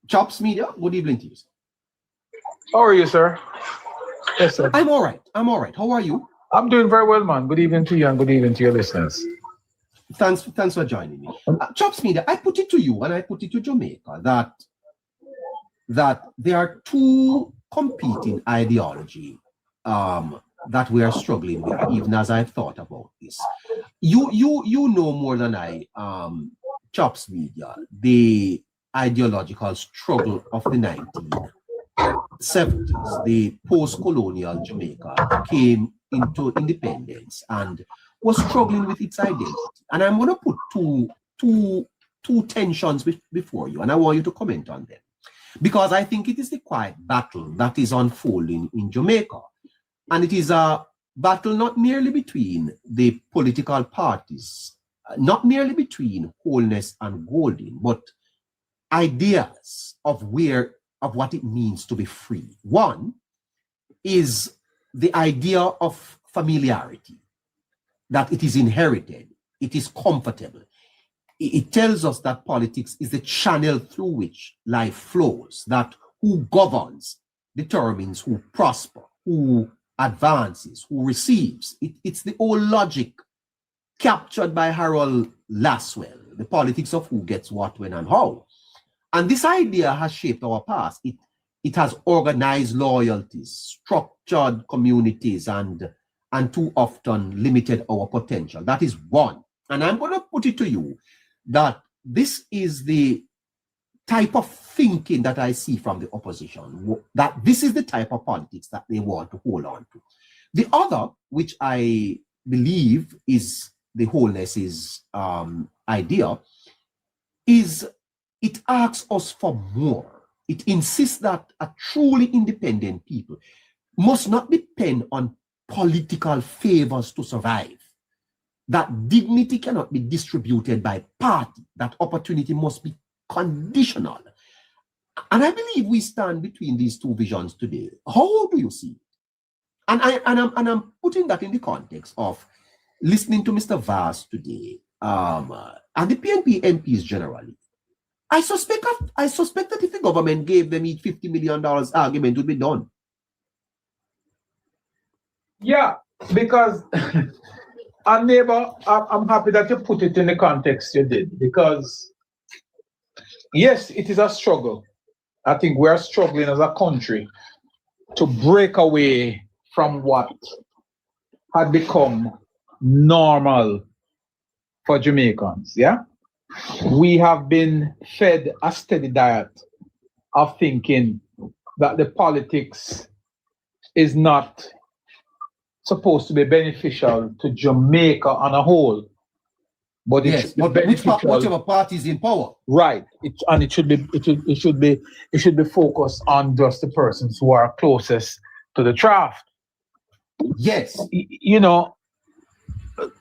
Chops Media, good evening to you, sir. How are you, sir? Yes, sir. I'm all right. How are you? I'm doing very well, man. Good evening to you and good evening to your listeners. Thanks for joining me. Chops Media, I put it to you and I put it to Jamaica that there are two competing ideology that we are struggling with, even as I've thought about this. You know more than I, Chops Media, the ideological struggle of the 1970s, the post-colonial Jamaica came into independence and was struggling with its identity. And I'm going to put two tensions before you, and I want you to comment on them. Because I think it is the quiet battle that is unfolding in Jamaica. And it is a battle not merely between the political parties, not merely between Holness and Golding, but ideas of what it means to be free. One is the idea of familiarity, that it is inherited, it is comfortable. It tells us that politics is the channel through which life flows, that who governs determines who prosper, who advances, who receives. It's the old logic captured by Harold Laswell, the politics of who gets what, when, and how. And this idea has shaped our past. It has organized loyalties, structured communities, and too often limited our potential. That is one. And I'm going to put it to you that this is the type of thinking that I see from the opposition, that this is the type of politics that they want to hold on to. The other, which I believe is the Holness's idea, is it asks us for more. It insists that a truly independent people must not depend on political favors to survive, that dignity cannot be distributed by party, that opportunity must be conditional. And I believe we stand between these two visions today. How do you see it? And I'm putting that in the context of listening to Mr. Vaz today, and the PNP MPs generally. I suspect that if the government gave them each $50 million, argument would be done. Yeah, because and neighbor, I'm happy that you put it in the context you did, because yes, it is a struggle. I think we're struggling as a country to break away from what had become normal for Jamaicans. Yeah, we have been fed a steady diet of thinking that the politics is not supposed to be beneficial to Jamaica on a whole, but it should be beneficial. Whichever party is in power, right? It should be focused on just the persons who are closest to the draft. Yes, you know,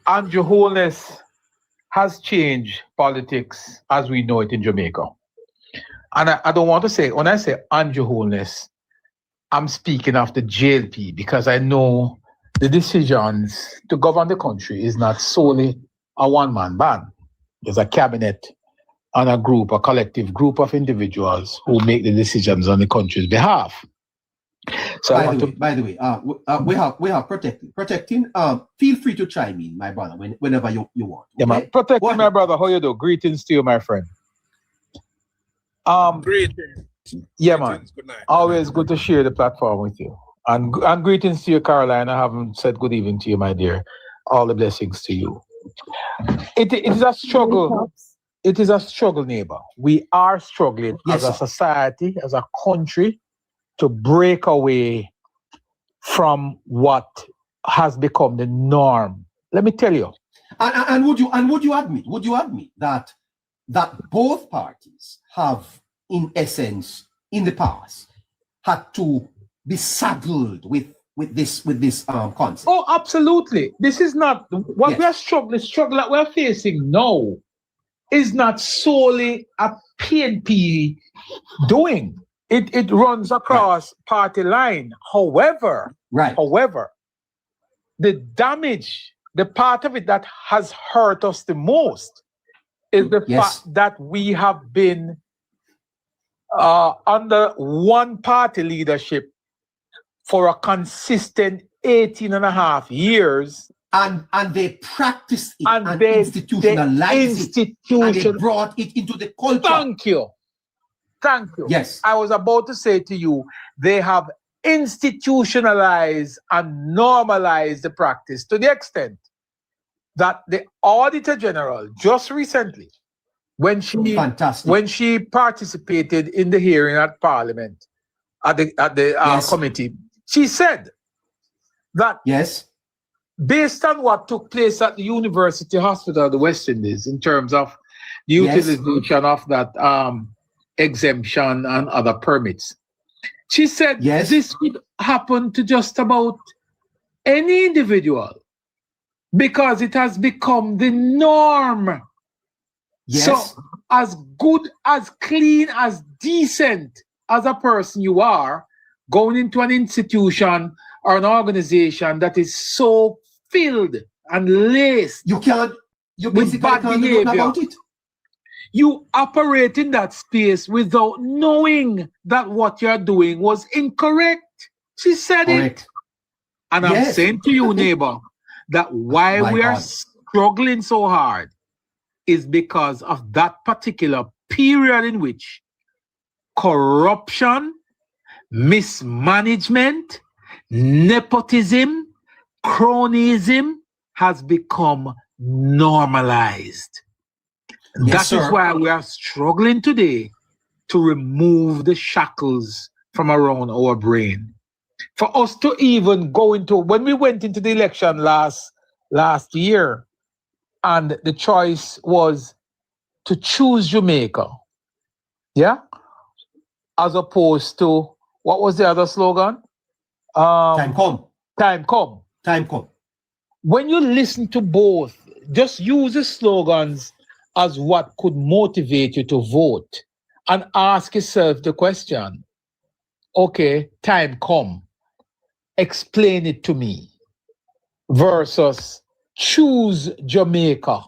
Andrew Holness has changed politics as we know it in Jamaica, and I don't want to say, when I say Andrew Holness, I'm speaking of the JLP, because I know the decisions to govern the country is not solely a one-man band. There's a cabinet and a collective group of individuals who make the decisions on the country's behalf. So by the way, we have protecting. Feel free to chime in, my brother, whenever you want. Okay? Yeah, man. Protecting, my brother. How you do? Greetings to you, my friend. Greetings. Yeah, man. Good night. Always good to share the platform with you. And greetings to you, Caroline. I haven't said good evening to you, my dear. All the blessings to you. It is a struggle. It is a struggle, neighbor. We are struggling as a society, as a country, to break away from what has become the norm. Let me tell you. And would you admit that both parties have, in essence, in the past, had to be saddled with this concept? Oh, absolutely. This is not what we are struggling that we're facing now is not solely a PNP doing. It runs across party line. However, the damage, the part of it that has hurt us the most is the fact that we have been under one party leadership for a consistent 18 and a half years. And they practiced it And and institutionalized it. And they brought it into the culture. Thank you. Thank you. Yes. I was about to say to you, they have institutionalized and normalized the practice to the extent that the Auditor General just recently, when she participated in the hearing at Parliament, at the committee, she said that based on what took place at the University Hospital of the West Indies in terms of the utilization of that exemption and other permits, she said this could happen to just about any individual because it has become the norm. So as good, as clean, as decent as a person you are, going into an institution or an organization that is so filled and laced you with bad behavior, about it. You operate in that space without knowing that what you're doing was incorrect. She said it. And I'm saying to you, neighbor, that why we are struggling so hard is because of that particular period in which corruption, mismanagement, nepotism, cronyism has become normalized. That is why we are struggling today to remove the shackles from around our brain. For us to even go into, when we went into the election last year, and the choice was to choose Jamaica, as opposed to, what was the other slogan? Time come. Time come. Time come. When you listen to both, just use the slogans as what could motivate you to vote, and ask yourself the question, okay, time come, explain it to me, versus choose Jamaica,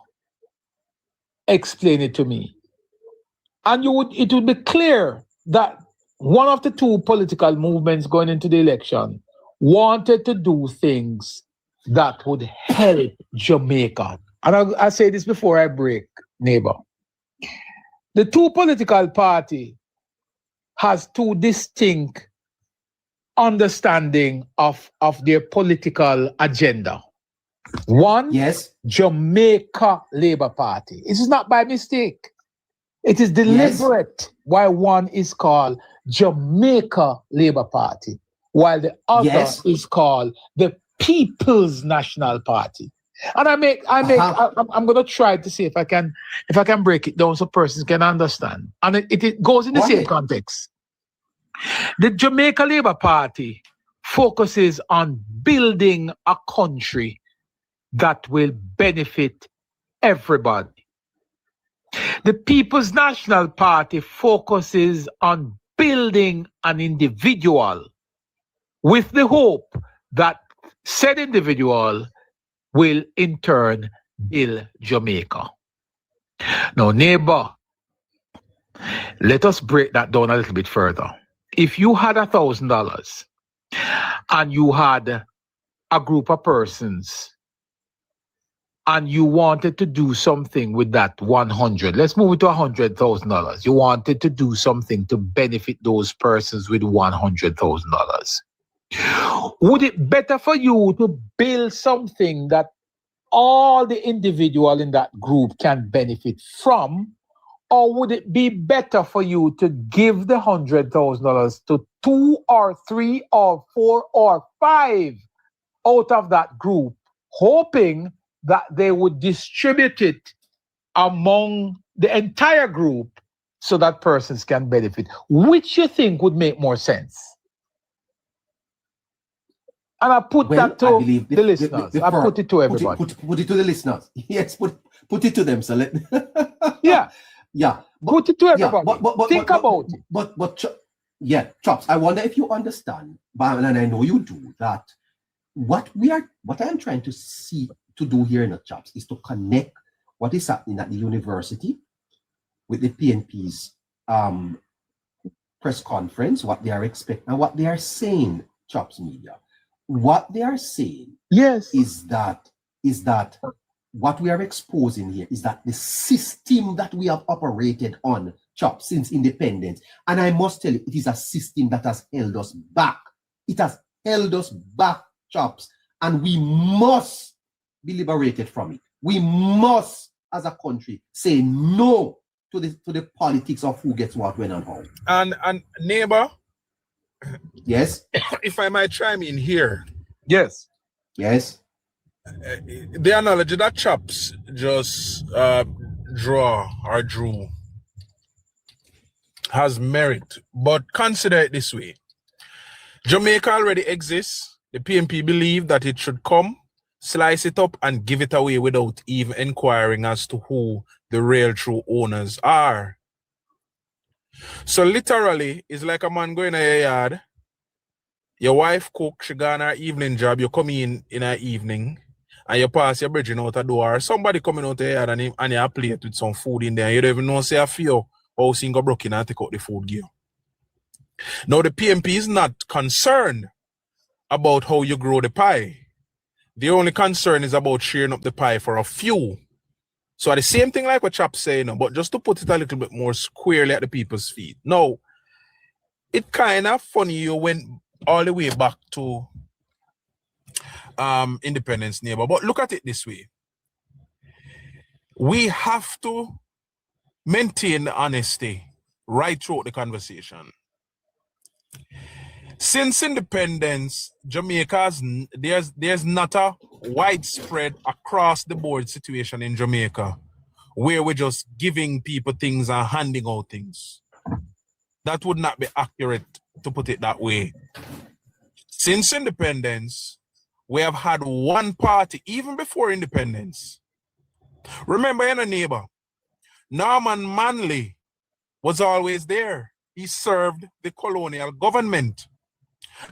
explain it to me. And it would be clear that one of the two political movements going into the election wanted to do things that would help Jamaica. And I say this before I break, neighbor. The two political parties has two distinct understanding of their political agenda. One, Jamaica Labour Party. It is not by mistake. It is deliberate why one is called Jamaica Labour Party, while the other is called the People's National Party. And I'm going to try to see if I can break it down so persons can understand. And it goes in the same context. The Jamaica Labour Party focuses on building a country that will benefit everybody. The People's National Party focuses on building an individual with the hope that said individual will in turn build Jamaica. Now, neighbor, let us break that down a little bit further. If you had $1,000 and you had a group of persons and you wanted to do something with that 100, let's move it to $100,000. You wanted to do something to benefit those persons with $100,000. Would it better for you to build something that all the individual in that group can benefit from, or would it be better for you to give the $100,000 to 2 or 3 or 4 or 5 out of that group, hoping that they would distribute it among the entire group so that persons can benefit? Which you think would make more sense? And I put that to the listeners. I put it to everybody. Put it to the listeners. Yes, put it to them. So let put it to everybody. Think about it. But Chops, I wonder if you understand, and I know you do, that what I'm trying to do here in the Chops is to connect what is happening at the university with the PNP's press conference, what they are expecting, and what they are saying, Chops Media. What they are saying Yes. is that what we are exposing here is that the system that we have operated on, Chop, since independence, and I must tell you, it is a system that has held us back. It has held us back, Chops, and we must be liberated from it. We must, as a country, say no to the politics of who gets what, when, and how. And neighbor, yes, if I might chime in here. Yes. Yes. The analogy that Chops just drew has merit, but consider it this way. Jamaica already exists. The PNP believe that it should come, slice it up, and give it away without even inquiring as to who the real true owners are. So literally, it's like a man going to your yard. Your wife cook, she got on her evening job, you come in her evening, and you pass your bridging out a door, somebody coming out there and you plate with some food in there, you don't even know, say a few house go broken and take out the food gear. Now the PNP is not concerned about how you grow the pie. The only concern is about sharing up the pie for a few. So the same thing like what Chap's saying, but just to put it a little bit more squarely at the people's feet. Now, it kind of funny you went all the way back to independence, neighbor, but look at it this way. We have to maintain the honesty right throughout the conversation. Since independence, Jamaica's there's not a widespread across the board situation in Jamaica where we're just giving people things and handing out things. That would not be accurate to put it that way. Since independence, we have had one party, even before independence. Remember, in a neighbor, Norman Manley was always there. He served the colonial government.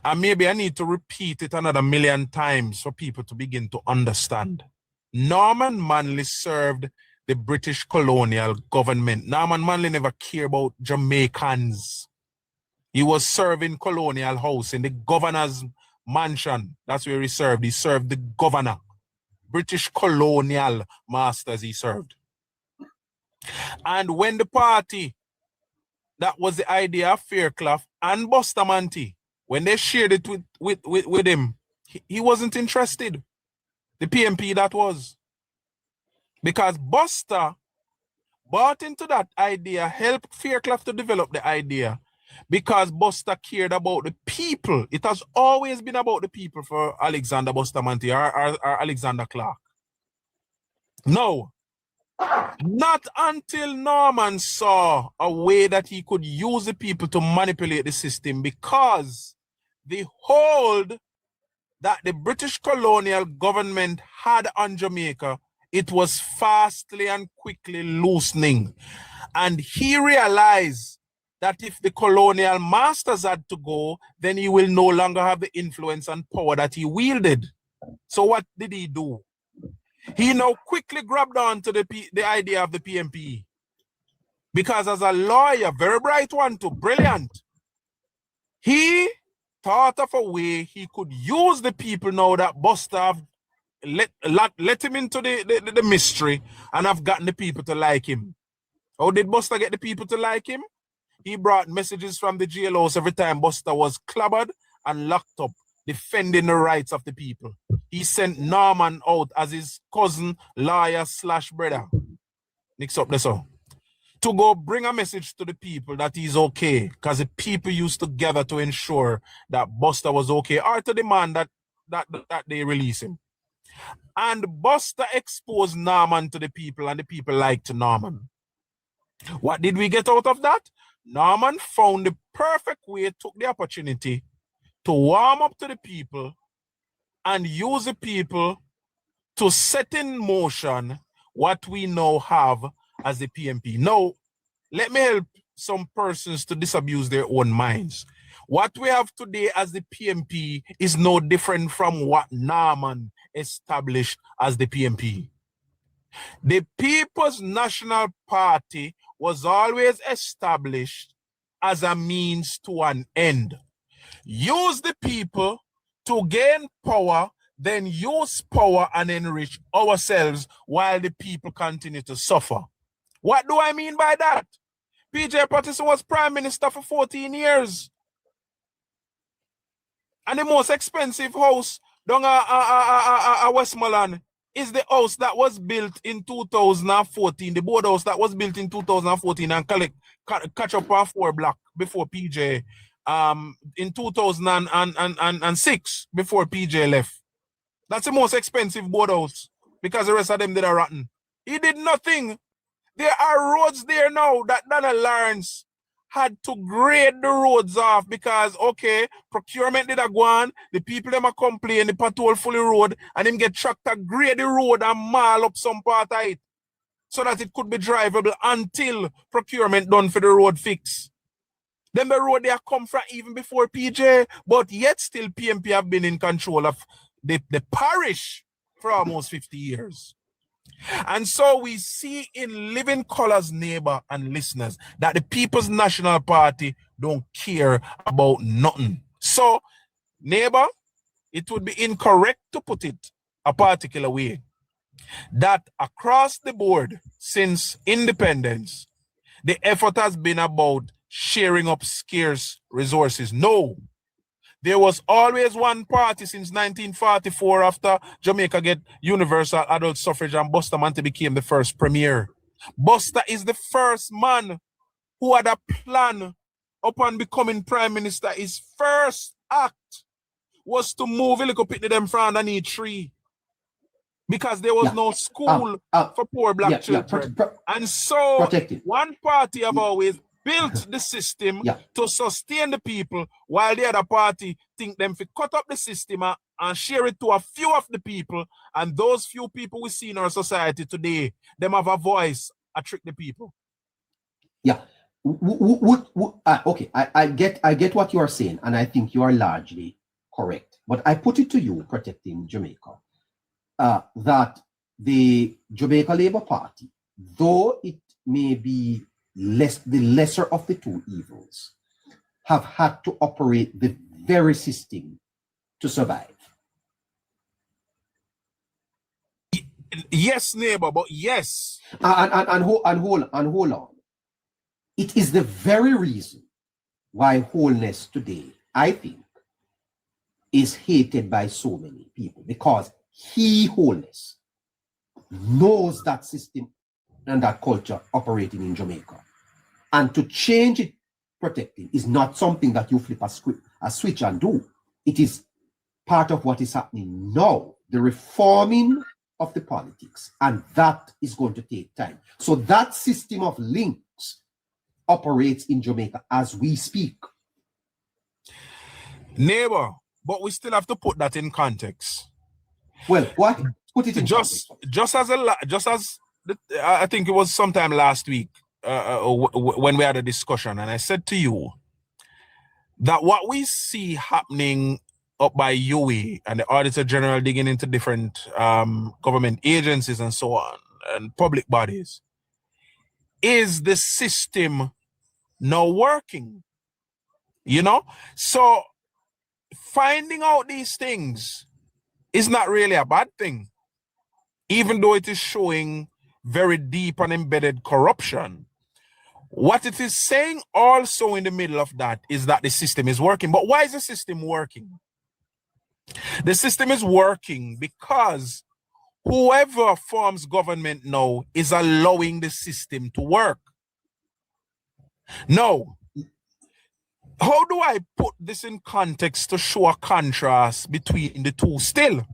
And maybe I need to repeat it another million times for people to begin to understand. Norman Manley served the British colonial government. Norman Manley never cared about Jamaicans. He was serving colonial house in the governor's mansion. That's where he served. He served the governor. British colonial masters he served. And when the party, that was the idea of Fairclough and Bustamante, when they shared it with him, he wasn't interested. The PNP that was. Because Buster bought into that idea, helped Fairclough to develop the idea, because Buster cared about the people. It has always been about the people for Alexander Bustamante or Alexander Clark. No. Not until Norman saw a way that he could use the people to manipulate the system, because the hold that the British colonial government had on Jamaica, it was fastly and quickly loosening. And he realized that if the colonial masters had to go, then he will no longer have the influence and power that he wielded. So what did he do? He now quickly grabbed on to the idea of the PNP. Because as a lawyer, very bright one too, brilliant, he thought of a way he could use the people now that Buster have let him into the mystery and have gotten the people to like him. How did Buster get the people to like him? He brought messages from the jail house every time Buster was clobbered and locked up, defending the rights of the people. He sent Norman out as his cousin, lawyer / brother. Mix up this all. To go bring a message to the people that he's okay, because the people used to gather to ensure that Buster was okay, or to demand that they release him. And Buster exposed Norman to the people, and the people liked Norman. What did we get out of that? Norman found the perfect way, took the opportunity to warm up to the people and use the people to set in motion what we now have as the PNP. Now, let me help some persons to disabuse their own minds. What we have today as the PNP is no different from what Norman established as the PNP. The People's National Party was always established as a means to an end. Use the people to gain power, then use power and enrich ourselves while the people continue to suffer. What do I mean by that? PJ Patterson was prime minister for 14 years. And the most expensive house down Westmoreland is the house that was built in 2014, the board house that was built in 2014 and catch up on 4 block before PJ, in 2006 before PJ left. That's the most expensive board house because the rest of them did a rotten. He did nothing. There are roads there now that Donald Lawrence had to grade the roads off because, okay, procurement did a go on, the people them a complain, the patrol fully road, and him get tractor grade the road and mall up some part of it so that it could be drivable until procurement done for the road fix. Then the road there come from even before PJ, but yet still PMP have been in control of the parish for almost 50 years. And so we see in living colors, neighbor and listeners, that the People's National Party don't care about nothing. So, neighbor, it would be incorrect to put it a particular way that across the board since independence, the effort has been about sharing up scarce resources. No. There was always one party since 1944 after Jamaica get universal adult suffrage and Buster Manty became the first premier. Buster is the first man who had a plan upon becoming prime minister. His first act was to move a little bit to them from underneath tree because there was no school for poor black children. And so one party have always built the system to sustain the people, while the other party think them to cut up the system and share it to a few of the people. And those few people we see in our society today, them have a voice, trick the people. Yeah. Okay, I get what you are saying, and I think you are largely correct. But I put it to you, protecting Jamaica, that the Jamaica Labour Party, though it may be the lesser of the two evils, have had to operate the very system to survive. Yes, neighbor, but yes. And hold on. It is the very reason why wholeness today, I think, is hated by so many people, because wholeness knows that system and that culture operating in Jamaica. And to change it, protecting, is not something that you flip a switch and do. It is part of what is happening now, the reforming of the politics, and that is going to take time. So that system of links operates in Jamaica as we speak. Neighbor, but we still have to put that in context. Well, what? Put it in context. Just as I think it was sometime last week when we had a discussion, and I said to you that what we see happening up by UWE and the Auditor General digging into different government agencies and so on, and public bodies, is the system now working? You know? So finding out these things is not really a bad thing, even though it is showing very deep and embedded corruption. What it is saying also in the middle of that is that the system is working. But why is the system working? The system is working because whoever forms government now is allowing the system to work. Now, how do I put this in context to show a contrast between the two still?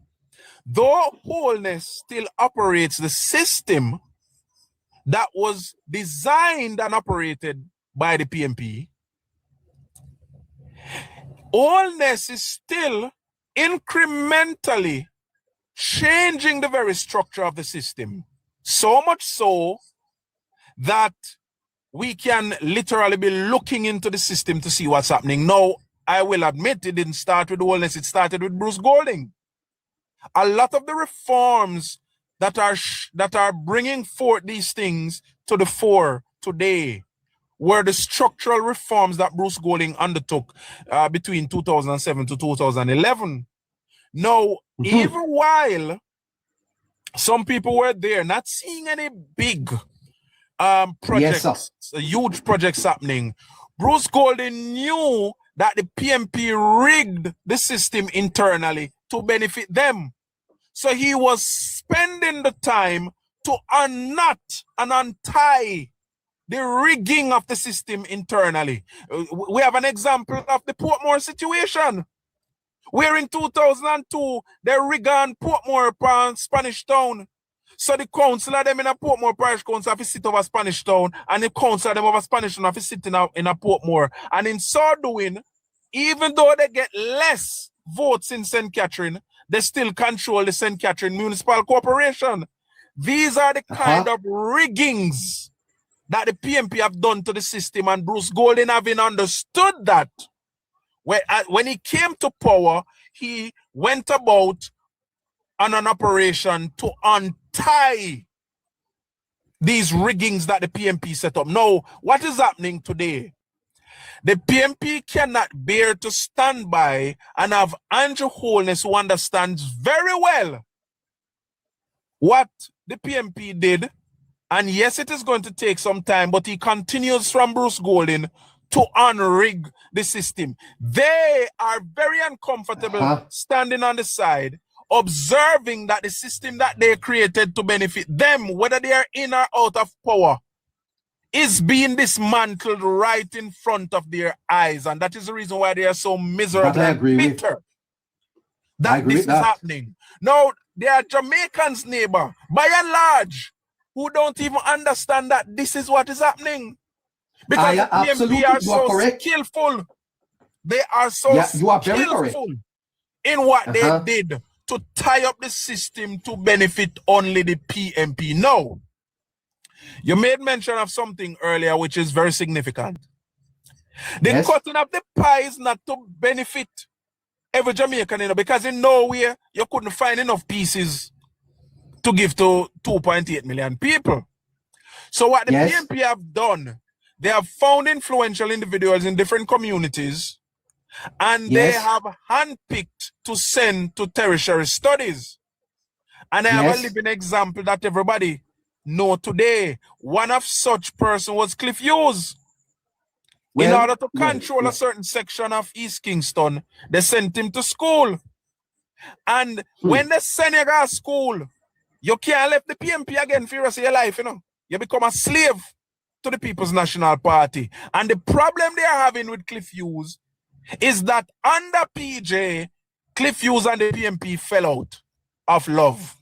Though wholeness still operates the system that was designed and operated by the PMP, wholeness is still incrementally changing the very structure of the system. So much so that we can literally be looking into the system to see what's happening. Now, I will admit it didn't start with wholeness, it started with Bruce Golding. A lot of the reforms that are bringing forth these things to the fore today were the structural reforms that Bruce Golding undertook between 2007 to 2011. Now, even while some people were there not seeing any big projects, huge projects happening, Bruce Golding knew that the PMP rigged the system internally to benefit them. So he was spending the time to unknot and untie the rigging of the system internally. We have an example of the Portmore situation, where in 2002, they rigged on Portmore upon Spanish Town. So the councillor them in a Portmore Parish Council have to sit over Spanish Town, and the councillor them over Spanish Town have to sit in a Portmore. And in so doing, even though they get less votes in St. Catherine, they still control the St. Catherine Municipal Corporation. These are the kind of riggings that the PMP have done to the system, and Bruce Golding, having understood that, when he came to power, he went about on an operation to untie these riggings that the PMP set up. Now, what is happening today? The PMP cannot bear to stand by and have Andrew Holness, who understands very well what the PMP did. And yes, it is going to take some time, but he continues from Bruce Golding to unrig the system. They are very uncomfortable standing on the side, observing that the system that they created to benefit them, whether they are in or out of power, is being dismantled right in front of their eyes. And that is the reason why they are so miserable and bitter that this is happening. Now, there are Jamaicans, neighbor, by and large, who don't even understand that this is what is happening. Because the PMP are so skillful. They are so skillful in what they did to tie up the system to benefit only the PMP. No. You made mention of something earlier which is very significant. The cutting of the pie is not to benefit every Jamaican, because in Norway you couldn't find enough pieces to give to 2.8 million people. So what the PMP have done, they have found influential individuals in different communities, and they have handpicked to send to tertiary studies. And I have a living example that everybody know today. One of such person was Cliff Hughes. In order to control a certain section of East Kingston, they sent him to school. And when they send you to school, you can't leave the PMP again for the rest of your life, You become a slave to the People's National Party. And the problem they are having with Cliff Hughes is that under PJ, Cliff Hughes and the PMP fell out of love.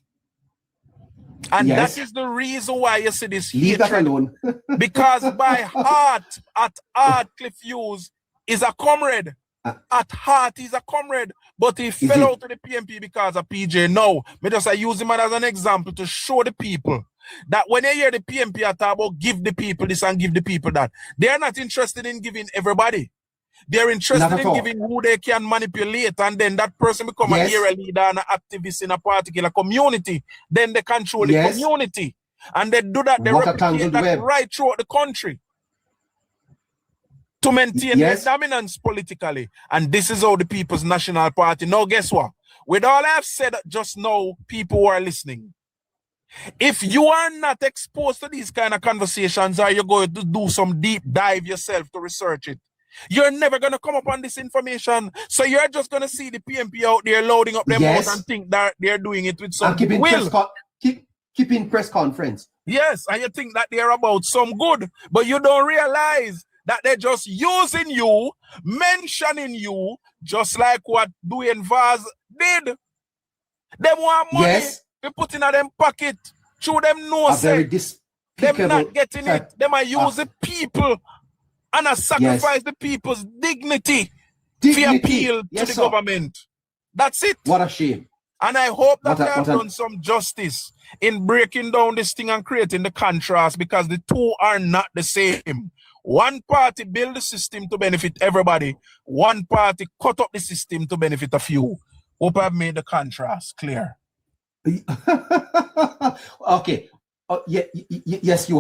And that is the reason why you see this hatred. Because by heart, at heart, Cliff Hughes is a comrade. At heart, he's a comrade. But he fell out of the PMP because of PJ. No, me just use him as an example to show the people that when they hear the PMP talk about give the people this and give the people that, they are not interested in giving everybody. They're interested in giving who they can manipulate, and then that person become a area leader and an activist in a particular community. Then they control the community. And they do that, they replicate that right throughout the country to maintain their dominance politically. And this is how the People's National Party. Now, guess what? With all I've said just now, people who are listening, if you are not exposed to these kind of conversations, or you're going to do some deep dive yourself to research it, you're never going to come up on this information. So you're just going to see the PMP out there loading up their mouth and think that they're doing it with some will. Keeping press conference. Yes, and you think that they're about some good, but you don't realize that they're just using you, mentioning you, just like what Dwayne Vaz did. They want money, they put in them pocket, through them nose. Them not getting it. They might use the people and sacrifice the people's dignity to appeal to the government. That's it. What a shame. And I hope that they have done some justice in breaking down this thing and creating the contrast, because the two are not the same. One party build the system to benefit everybody. One party cut up the system to benefit a few. Hope I've made the contrast clear. Okay. Yes, you